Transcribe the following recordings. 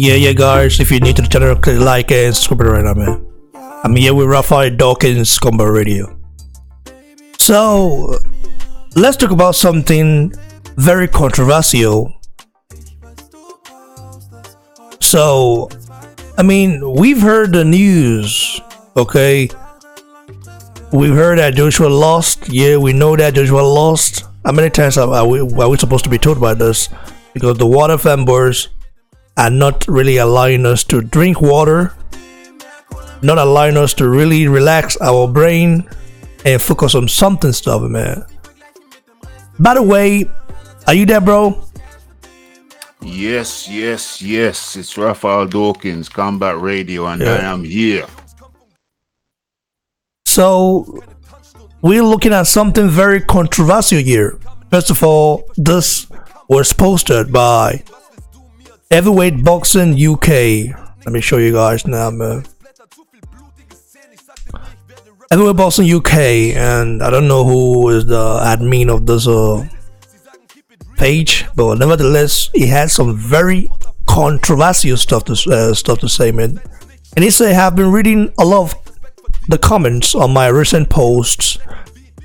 Yeah, guys. If you're new to the channel, click like and subscribe right now, man. I'm here with Raphael Dawkins, Combo Radio. So, let's talk about something very controversial. So, we've heard the news, okay? We've heard that Joshua lost. Yeah, we know that Joshua lost. How many times are we supposed to be told about this? Because the water fanboys are not really allowing us to drink water, not allowing us to really relax our brain and focus on something stuff, man. By the way, are you there, bro? Yes. It's Raphael Dawkins, Combat Radio, and I am here. So, we're looking at something very controversial here. First of all, this was posted by Heavyweight Boxing UK. Let me show you guys now, man. Heavyweight Boxing UK, and I don't know who is the admin of this page, but nevertheless, he had some very controversial stuff to say, man. And he said, "I have been reading a lot of the comments on my recent posts,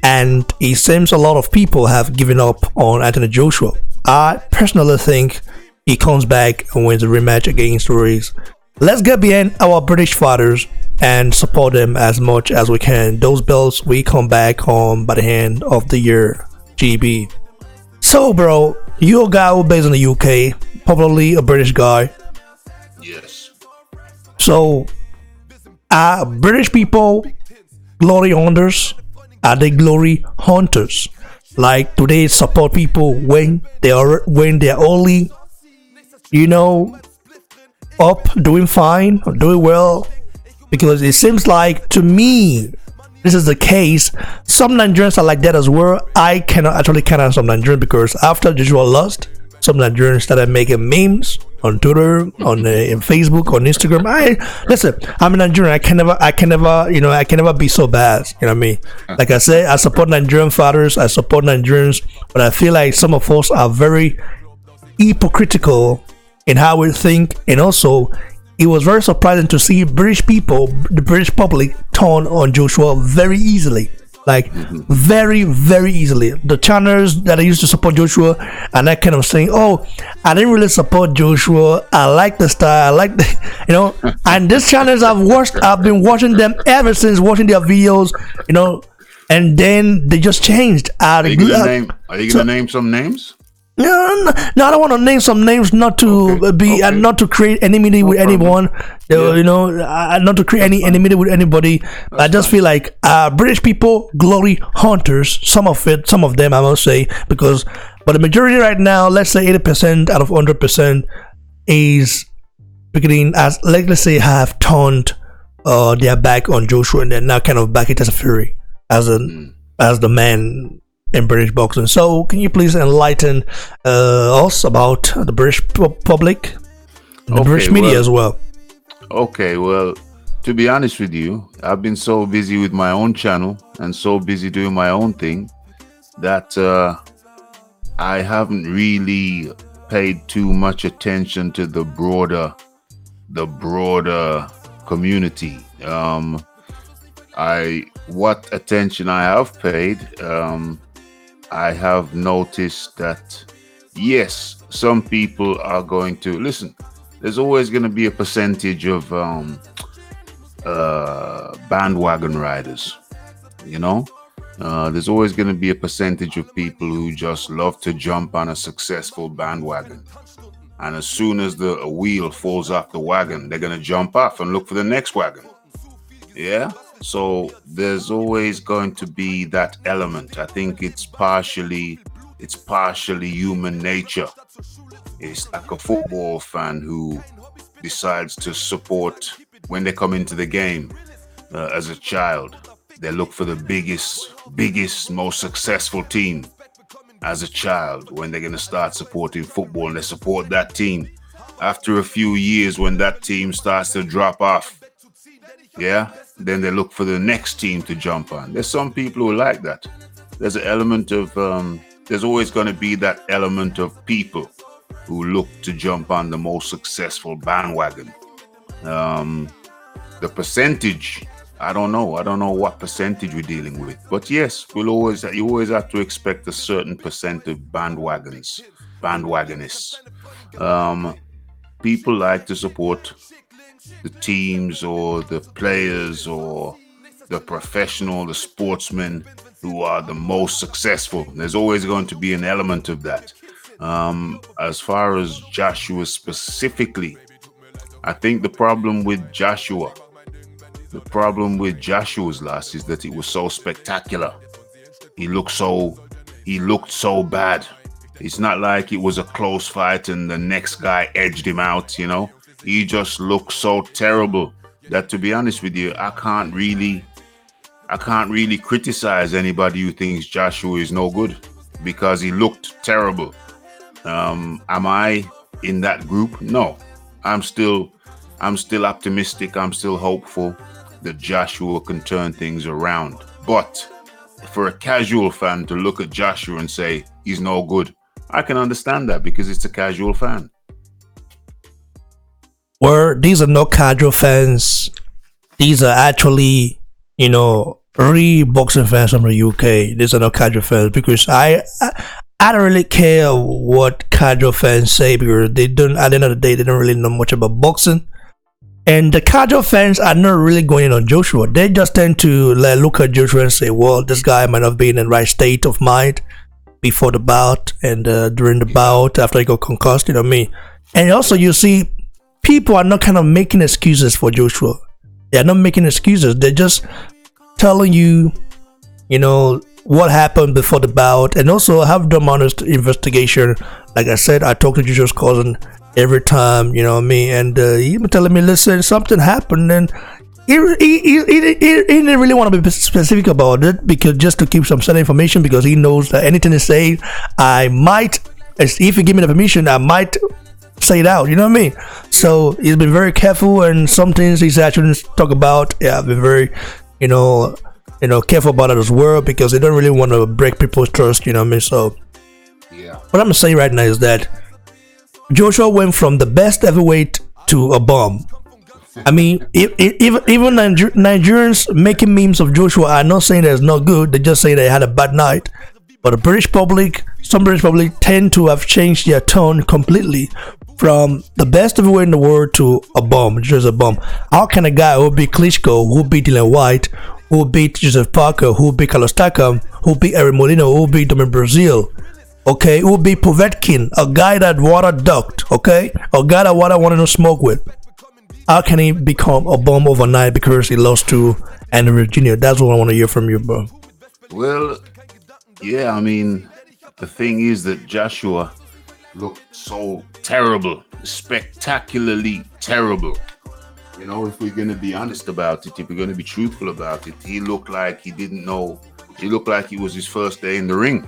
and it seems a lot of people have given up on Anthony Joshua. I personally think he comes back and wins a rematch against Ruiz. Let's get behind our British fighters and support them as much as we can. Those belts we come back home by the end of the year. GB." So, bro, you're a guy who's based in the UK, probably a British guy. Yes. So, are British people glory hunters? Are they glory hunters? Like, do they support people when they're only, up, doing fine, or doing well? Because it seems like, to me, this is the case. Some Nigerians are like that as well. I cannot actually count some Nigerians, because after Joshua lost, some Nigerians started making memes on Twitter, on in Facebook, on Instagram. Listen, I'm a Nigerian. I can never be so bad. You know what I mean? Like I said, I support Nigerian fathers. I support Nigerians, but I feel like some of us are very hypocritical in how we think, and also it was very surprising to see British people, the British public, turn on Joshua very easily. Like, very, very easily. The channels that I used to support Joshua and that kind of saying, "Oh, I didn't really support Joshua. I like the style. I like the," And these channels I've been watching them ever since, watching their videos, and then they just changed. Are you gonna name some names? No, I don't want to name some names, not to not to create enmity with anyone. Not to create any enmity with anybody. I just feel like British people, glory hunters. Some of them, I must say, but the majority right now, let's say 80% out of 100%, is beginning as, let's say, have turned their back on Joshua, and they're now kind of back into Fury as the man in British boxing. So, can you please enlighten us about the British public, and the British media as well? Okay, well, to be honest with you, I've been so busy with my own channel and so busy doing my own thing that I haven't really paid too much attention to the broader community. What attention I have paid, I have noticed that, yes, some people are going to listen. There's always going to be a percentage of bandwagon riders. There's always going to be a percentage of people who just love to jump on a successful bandwagon, and as soon as a wheel falls off the wagon, they're going to jump off and look for the next wagon. Yeah. So there's always going to be that element. I think it's partially human nature. It's like a football fan who decides to support, when they come into the game as a child, they look for the biggest, most successful team as a child. When they're going to start supporting football, and they support that team. After a few years, when that team starts to drop off, then they look for the next team to jump on. There's some people who like that. There's an element of there's always going to be that element of people who look to jump on the most successful bandwagon. Um, the percentage, I don't know. I don't know what percentage we're dealing with. But yes, you always have to expect a certain percent of bandwagonists. Um, People like to support the teams or the players or the professional, the sportsmen who are the most successful. There's always going to be an element of that. As far as Joshua specifically, I think the problem with Joshua's loss is that it was so spectacular. He looked so, he looked so bad. It's not like it was a close fight and the next guy edged him out. He just looked so terrible that, to be honest with you, I can't really criticize anybody who thinks Joshua is no good because he looked terrible. Am I in that group? No. I'm still optimistic. I'm still hopeful that Joshua can turn things around. But for a casual fan to look at Joshua and say he's no good, I can understand that because it's a casual fan. Where these are not casual fans. These are actually, real boxing fans from the UK. These are not casual fans because I don't really care what casual fans say because they don't. At the end of the day, they don't really know much about boxing. And the casual fans are not really going in on Joshua. They just tend to look at Joshua and say, well, this guy might not be in the right state of mind before the bout and during the bout after he got concussed, you know what I mean? And also you see people are not kind of making excuses for Joshua. They're not making excuses. They're just telling you, what happened before the bout, and also have done honest investigation. Like I said, I talk to Joshua's cousin every time, you know what I mean, and he been telling me, listen, something happened, and he didn't really want to be specific about it because just to keep some certain information because he knows that anything he say, I might, if you give me the permission, I might say it out, you know what I mean? So he's been very careful, and some things he's actually talk about. Yeah, I've been very, careful about it as well because they don't really want to break people's trust, you know what I mean? So yeah, what I'm gonna say right now is that Joshua went from the best heavyweight to a bum. I mean, even Nigerians making memes of Joshua are not saying that it's not good. They just say they had a bad night. But the British public, some British public tend to have changed their tone completely from the best heavyweight in the world to a bum, just a bum. How can a guy who beat Klitschko, who beat Dylan White, who beat Joseph Parker, who beat Carlos Takam, who beat Eric Molino, who beat Dominic Brazil, okay, who beat Povetkin, a guy that water ducked, okay, a guy that water wanted to smoke with, how can he become a bum overnight because he lost to Andrew Jr.? That's what I want to hear from you, bro. Well, yeah, I mean, the thing is that Joshua looked so terrible, spectacularly terrible. If we're going to be honest about it, if we're going to be truthful about it, he looked like he didn't know. He looked like it was his first day in the ring.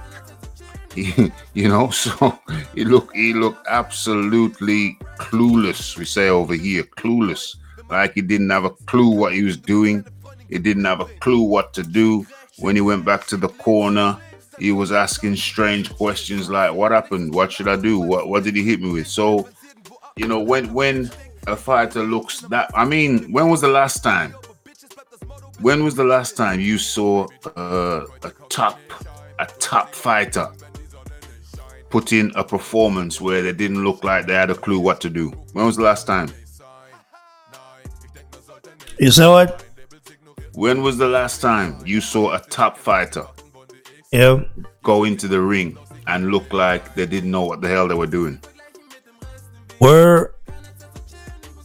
So he looked absolutely clueless. We say over here, clueless. Like he didn't have a clue what he was doing. He didn't have a clue what to do. When he went back to the corner, he was asking strange questions like, what happened? What should I do? What did he hit me with? So, when a fighter looks that, I mean, when was the last time you saw a top fighter put in a performance where they didn't look like they had a clue what to do? When was the last time? You saw what? When was the last time you saw a top fighter go into the ring and look like they didn't know what the hell they were doing?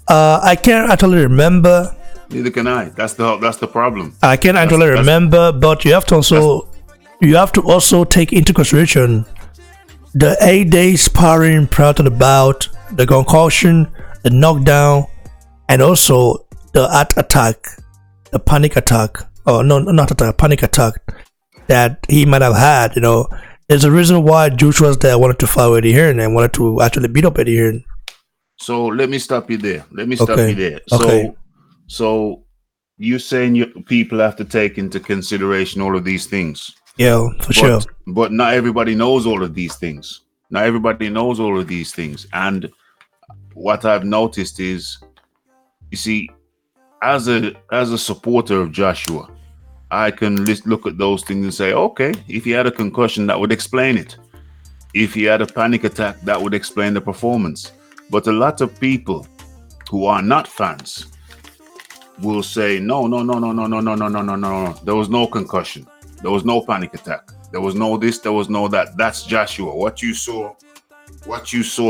I can't actually remember. Neither can I. That's the problem. I can't actually remember, but you have to also take into consideration the 8 days sparring prior to the bout, the concussion, the knockdown, and also the attack, the panic attack. Oh no, not attack, panic attack that he might have had. There's a reason why Joshua's there wanted to fight Eddie Hearn and wanted to actually beat up Eddie Hearn. So let me stop you there. Okay. So you're saying people have to take into consideration all of these things. Yeah, for sure. But not everybody knows all of these things. Now everybody knows all of these things. And what I've noticed is, you see, as a supporter of Joshua, I can look at those things and say, okay, if he had a concussion, that would explain it. If he had a panic attack, that would explain the performance. But a lot of people who are not fans will say, no, no, no, no, no, no, no, no, no, no, no. There was no concussion. There was no panic attack. There was no this, there was no that. That's Joshua. What you saw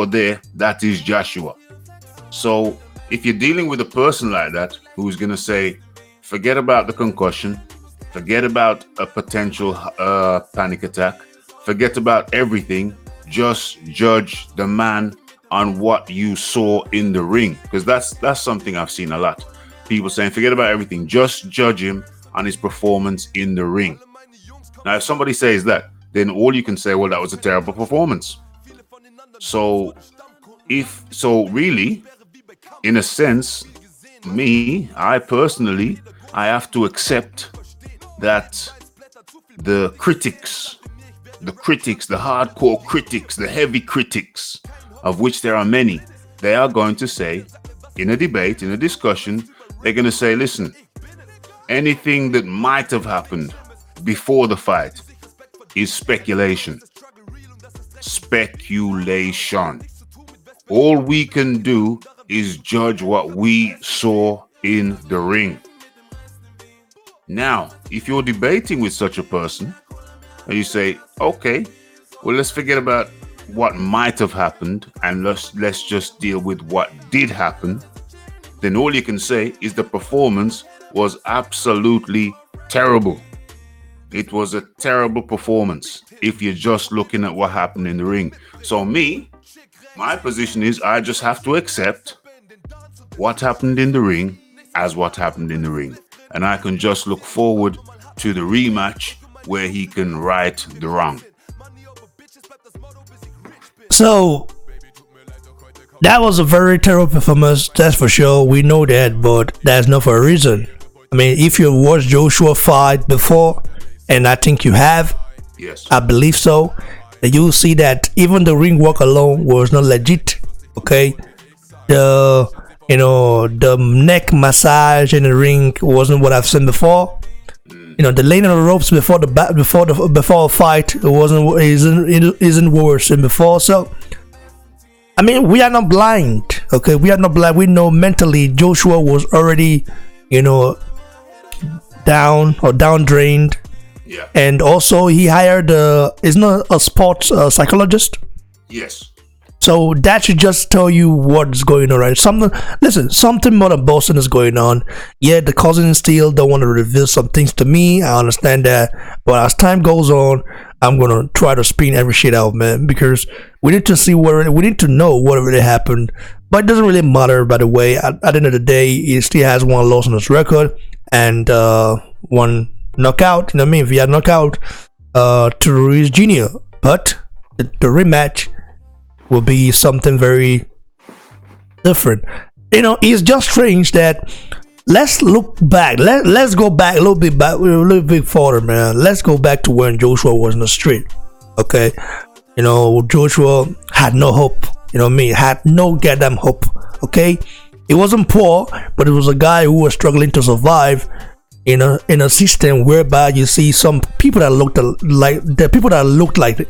there, that is Joshua. So if you're dealing with a person like that who's going to say, forget about the concussion, forget about a potential panic attack, forget about everything, just judge the man on what you saw in the ring. Because that's something I've seen a lot. People saying, forget about everything, just judge him on his performance in the ring. Now, if somebody says that, then all you can say, well, that was a terrible performance. So really, in a sense, I personally, I have to accept that the critics, the hardcore critics, the heavy critics, of which there are many, they are going to say, in a debate, in a discussion, they're going to say, listen, anything that might have happened before the fight is speculation. Speculation. All we can do is judge what we saw in the ring. Now, if you're debating with such a person and you say, okay, well, let's forget about what might have happened and let's just deal with what did happen, then all you can say is the performance was absolutely terrible. It was a terrible performance if you're just looking at what happened in the ring. So my position is I just have to accept what happened in the ring as what happened in the ring. And I can just look forward to the rematch where he can right the wrong. So that was a very terrible performance, that's for sure. We know that, but that's not for a reason. I mean, if you watched Joshua fight before, and I think you have, yes, I believe so, you'll see that even the ring work alone was not legit. Okay, the neck massage in the ring wasn't what I've seen before. The laying on the ropes before a fight isn't what we've seen before. So I mean, we are not blind. Okay, we are not blind. We know mentally Joshua was already down drained. Yeah. And also he hired is not a sports psychologist. Yes. So that should just tell you what's going on, right? Something more than Boston is going on. Yeah, the Cousins still don't want to reveal some things to me. I understand that. But as time goes on, I'm going to try to spin every shit out, man. Because we need to know what really happened. But it doesn't really matter, by the way. At the end of the day, he still has one loss on his record. And one knockout, via knockout to Ruiz Jr. But the rematch will be something very different. It's just strange that let's look back. Let's go back a little bit further, man. Let's go back to when Joshua was in the street. Okay, Joshua had no hope. Had no goddamn hope. Okay, he wasn't poor, but it was a guy who was struggling to survive in a system whereby you see some people that looked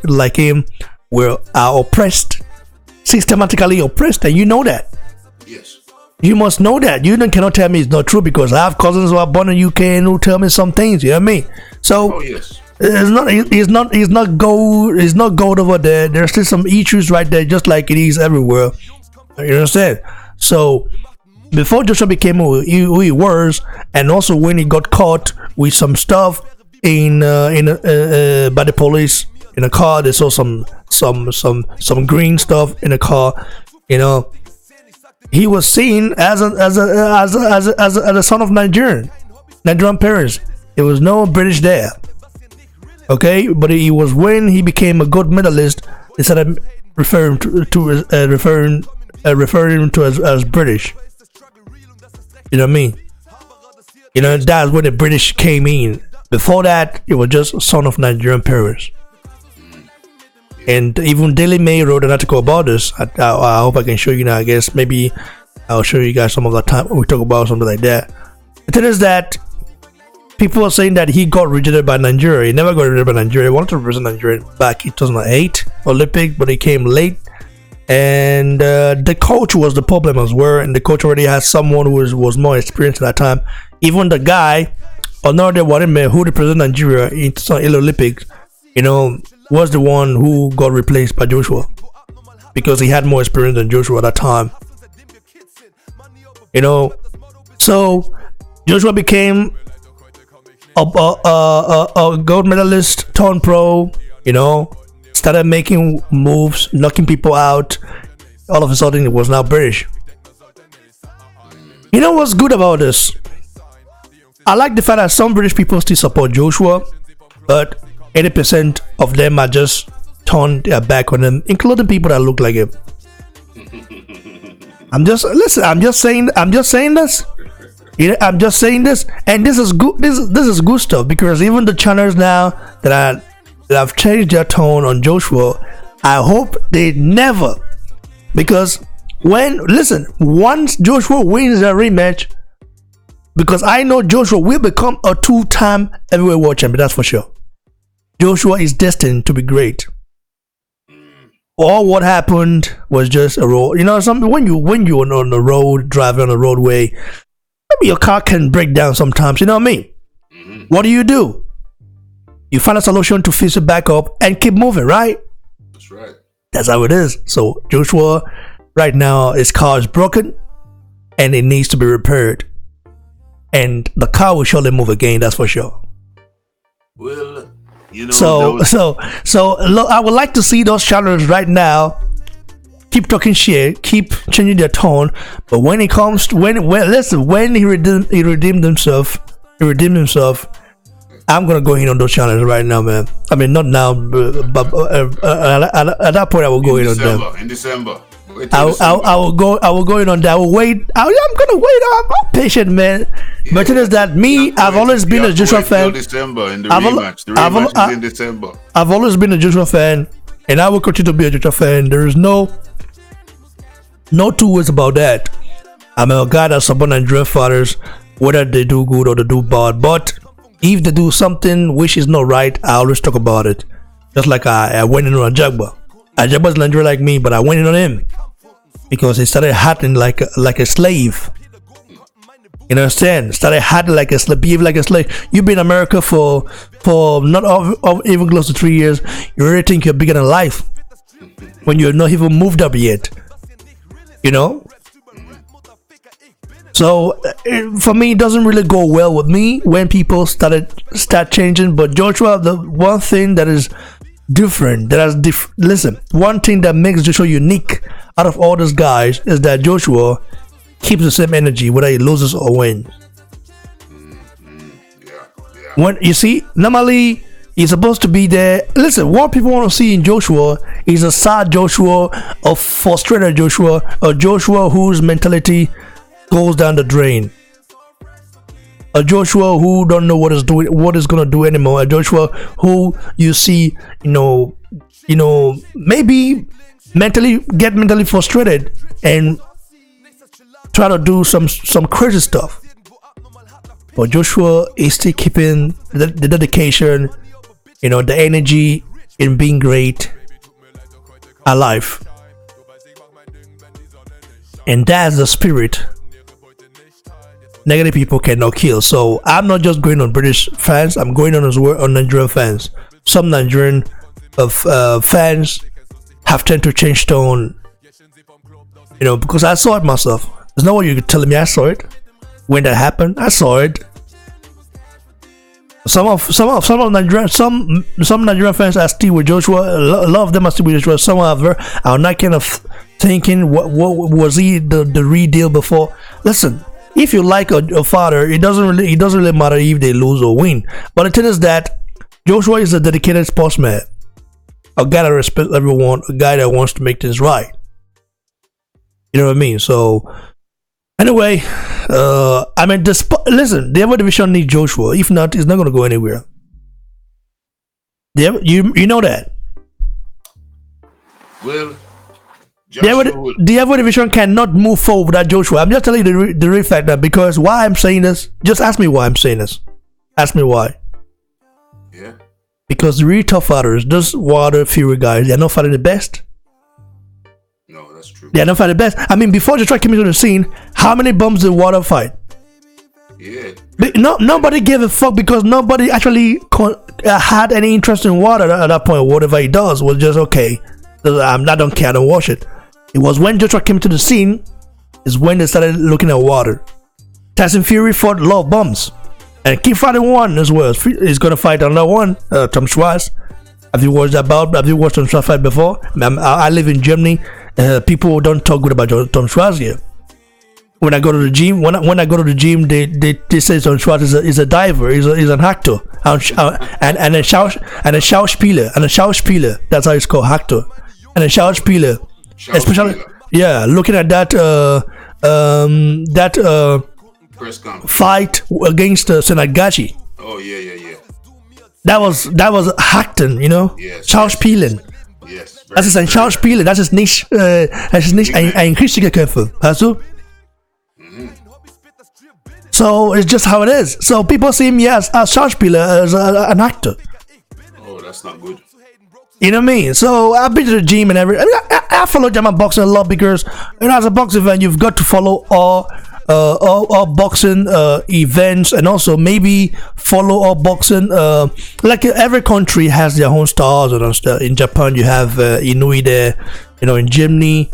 like him are oppressed, systematically oppressed, and you know that. Yes. You must know that. You cannot tell me it's not true, because I have cousins who are born in UK and who tell me some things. You know what I mean? So yes. It's not gold over there. There's still some issues right there, just like it is everywhere. You understand? So before Joshua became who he was, and also when he got caught with some stuff by the police in a car, they saw some green stuff in a car. He was seen as a son of Nigerian parents. There was no British there. Okay, but he was, when he became a good medalist, they started referring him to as British. You know what I mean? That's when the British came in. Before that, it was just son of Nigerian parents. And even Daily Mail wrote an article about this. I hope I can show you now. I guess maybe I'll show you guys some of the time we talk about something like that. The thing is that people are saying that he got rejected by Nigeria. He never got rejected by Nigeria. He wanted to represent Nigeria back in 2008 Olympic, but he came late. And the coach was the problem as well. And the coach already had someone who was more experienced at that time. Even the guy, Onode Warime, who represented Nigeria in 2008 Olympics, was the one who got replaced by Joshua because he had more experience than Joshua at that time. So Joshua became a gold medalist, turned pro. Started making moves, knocking people out. All of a sudden, it was now British. You know what's good about this? I like the fact that some British people still support Joshua, but 80% of them are just turned their back on him, including people that look like him. I'm just saying this. I'm just saying this, and this is good. This is good stuff, because even the channels now that have changed their tone on Joshua, I hope they never, because once Joshua wins the rematch, because I know Joshua will become a 2-time heavyweight world champion, that's for sure. Joshua is destined to be great. All what happened was just a road. Something when you're on the road, driving on the roadway, maybe your car can break down sometimes. You know what I mean? Mm-hmm. What do? You find a solution to fix it back up and keep moving, right? That's right. That's how it is. So Joshua, right now, his car is broken and it needs to be repaired. And the car will surely move again, that's for sure. Well, So look, I would like to see those channels right now keep talking shit, keep changing their tone. But when it comes to when he redeemed himself, I'm gonna go in on those channels right now, man. I mean, not now, but at that point, I will go in on them. In December. I will go in on that. I will wait. I'm gonna wait. I'm patient, man. Yeah. But it is that I've always been a Joshua fan. December in the rematch. The rematch is in December. I've always been a Joshua fan, and I will continue to be a Joshua fan. There is no two ways about that. I'm a guy that supports Nigerian fighters, whether they do good or they do bad. But if they do something which is not right, I always talk about it. Just like I went in on Ajagba. Ajagba's Nigerian like me, but I went in on him because he started acting like a slave. You understand? Started acting like a slave, behave like a slave. You've been in America for not even close to 3 years. You already think you're bigger than life when you're not even moved up yet. So for me, it doesn't really go well with me when people start changing. But Joshua, the one thing that is different, listen, one thing that makes Joshua unique out of all those guys is that Joshua keeps the same energy whether he loses or wins. When you see, normally he's supposed to be there. Listen, what people want to see in Joshua is a sad Joshua, a frustrated Joshua, a Joshua whose mentality goes down the drain, a Joshua who don't know what is gonna do anymore, a Joshua who you see, maybe get mentally frustrated and try to do some crazy stuff. But Joshua is still keeping the dedication, the energy in being great alive, and that's the spirit negative people cannot kill. So I'm not just going on British fans, I'm going on as well on Nigerian fans. Some Nigerian fans have tended to change tone, because I saw it myself. There's no way you could tell me I saw it when that happened. I saw it. Some Nigerian fans are still with Joshua. A lot of them are still with Joshua. Some are not kind of thinking what was he the real deal before. Listen, if you like a fighter, it doesn't really matter if they lose or win. But the thing is that Joshua is a dedicated sportsman, a guy that respects everyone, a guy that wants to make things right. You know what I mean? So anyway, listen, the other division needs Joshua. If not, he's not going to go anywhere. You know that. Well, The Evo division cannot move forward without Joshua. I'm just telling you the real fact that because why I'm saying this. Just ask me why I'm saying this. Ask me why. Yeah. Because the real tough fighters, those Wilder Fury guys, they're not fighting the best. No, that's true. They're not fighting the best. I mean, before Joshua came into the scene, how many bumps did Wilder fight? Yeah. Nobody gave a fuck because nobody actually had any interest in Wilder at that point. Whatever he does was just okay. I don't care. I don't watch it. It was when Joshua came to the scene is when they started looking at Wilder. Tyson Fury fought a lot of bums. And keep fighting one as well. He's gonna fight another one, Tom Schwarz. Have you watched that bout? Have you watched Tom Schwarz fight before? I live in Germany. People don't talk good about Tom Schwarz here. When I go to the gym, when I go to the gym, they say Tom Schwarz is a diver, he's an actor, and a Schauspieler. That's how it's called, actor, and a Schauspieler. Especially, yeah, looking at that fight against Senagachi. Oh yeah. That was acting, you know. Yes. Schauspielen. Yes. Das ist ein Schauspieler. Das ist nicht ein richtiger Kämpfer. Weißt du? So it's just how it is. So people see me as Schauspieler, as an actor. Oh, that's not good. You know what I mean? So I've been to the gym and everything. I follow German boxing a lot because, you know, as a boxing fan, you've got to follow all boxing events, and also maybe follow all boxing. Like every country has their own stars and stuff. In Japan, you have Inoue there. You know, in Germany,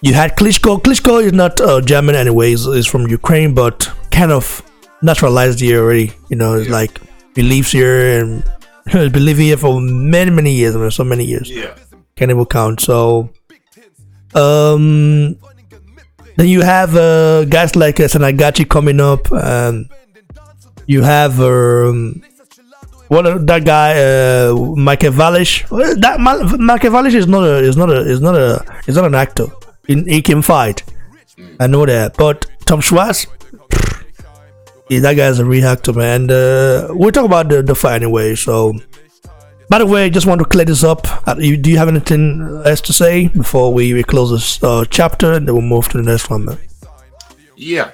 you had Klitschko. Klitschko is not German anyways. He's from Ukraine, but kind of naturalized here already. You know, it's like he lives here and he's been living here for many years. I mean, so many years. Yeah. Can't even count. So, then you have guys like Senagachi coming up. You have that guy Michael Valish. That Michael Valish is not an actor. He can fight. I know that. But Tom Schwarz, that guy's a real actor, man. We'll talk about the fight anyway. So, by the way, just want to clear this up. Do you have anything else to say before we close this chapter, and then we'll move to the next one, man? Yeah.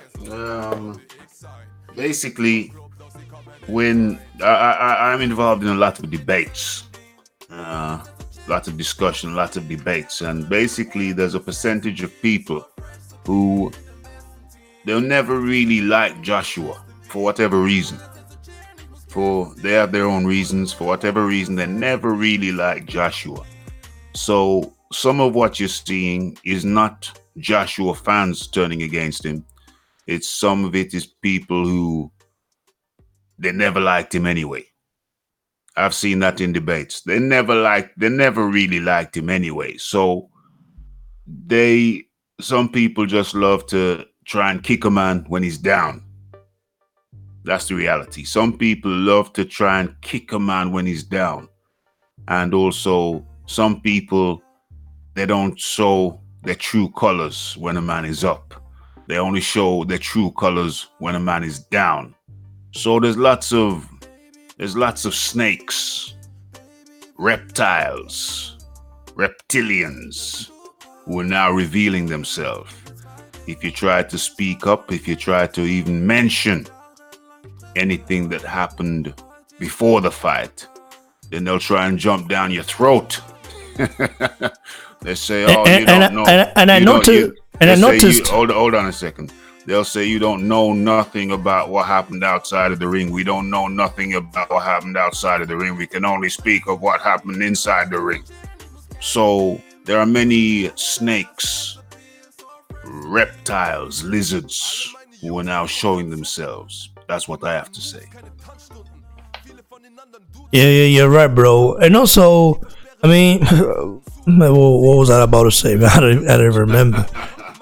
Basically, when I'm involved in a lot of debates, lots of discussion, lots of debates, and basically there's a percentage of people who they'll never really like Joshua for whatever reason. They have their own reasons. For whatever reason, they never really like Joshua. So some of what you're seeing is not Joshua fans turning against him. It's some of it is people who they never liked him anyway. I've seen that in debates. They never really liked him anyway. So some people just love to try and kick a man when he's down. That's the reality. Some people love to try and kick a man when he's down. And also some people, they don't show their true colors when a man is up. They only show their true colors when a man is down. So there's lots of snakes, reptiles, reptilians who are now revealing themselves. If you try to speak up, if you try to even mention anything that happened before the fight, then they'll try and jump down your throat. They say, "Oh, you don't know." And I noticed. Hold on a second. They'll say you don't know nothing about what happened outside of the ring. We don't know nothing about what happened outside of the ring. We can only speak of what happened inside the ring. So there are many snakes, reptiles, lizards who are now showing themselves. That's what I have to say. Yeah, you're right, bro. And also, I mean, what was I about to say? I don't remember.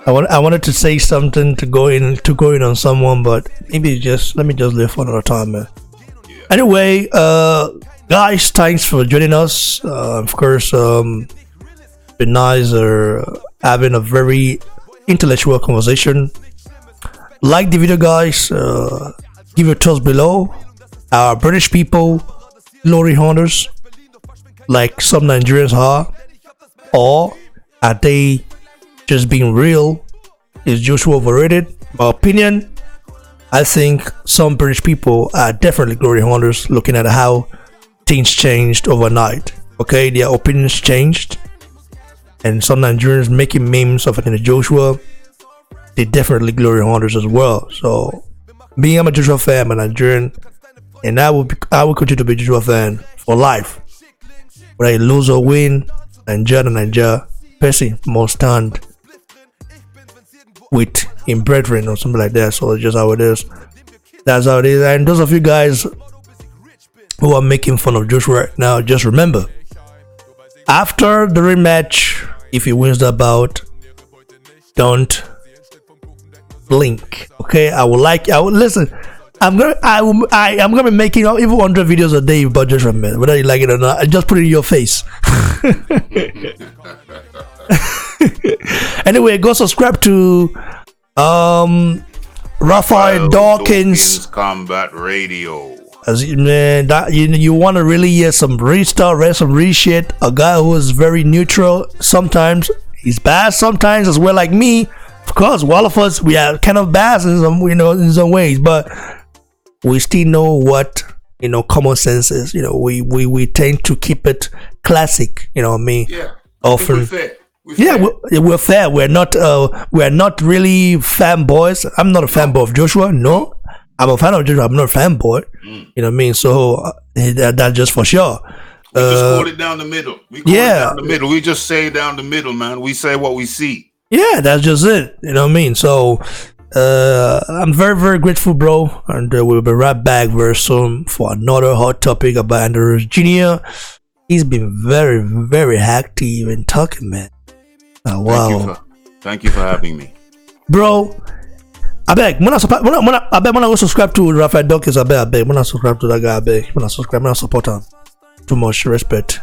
I wanted to say something to go in on someone, but let me just leave for another time, man. Yeah. Anyway, guys, thanks for joining us. Of course, been nice having a very intellectual conversation. Like the video, guys. Give your thoughts below. Our British people, glory hunters, like some Nigerians are. or are they just being real? Is Joshua overrated? My opinion, I think some British people are definitely glory hunters, looking at how things changed overnight. Okay, their opinions changed, and some Nigerians making memes of Anthony Joshua, they definitely glory hunters as well. So, being I'm a Joshua fan, I'm a Nigerian, and I will continue to be a Joshua fan for life. Whether I lose or win, Nigeria, Percy must stand with him brethren or something like that. So it's just how it is. That's how it is. And those of you guys who are making fun of Joshua right now, just remember, after the rematch, if he wins the bout, don't blink. Okay, I would listen. I'm gonna be making even 100 videos a day about Joshua, man. Whether you like it or not, I just put it in your face. Anyway, go subscribe to Raphael Dawkins Combat Radio. As man, that you want to really hear some real stuff, read some real shit. A guy who is very neutral. Sometimes he's bad, sometimes as well. Like me, of course, all of us we are kind of bad in some, in some ways, but we still know what common sense is. We tend to keep it classic. You know what I mean? Yeah. Often. We're fair. We're not really fanboys. I'm not a fanboy of Joshua. No, I'm a fan of Joshua. I'm not a fanboy. You know what I mean? So that's just for sure. We just call it down the middle. We call it down the middle. We just say down the middle, man. We say what we see. Yeah, that's just it. You know what I mean? So I'm very, very grateful, bro. And we'll be right back very soon for another hot topic about Andrew Jr. He's been very, very active and talking, man. Wow. Thank you for having me, bro. I beg. When I go subscribe to Raphael Dawkins, I beg. When I subscribe to that guy, I beg. When I subscribe, when I support him. Too much respect.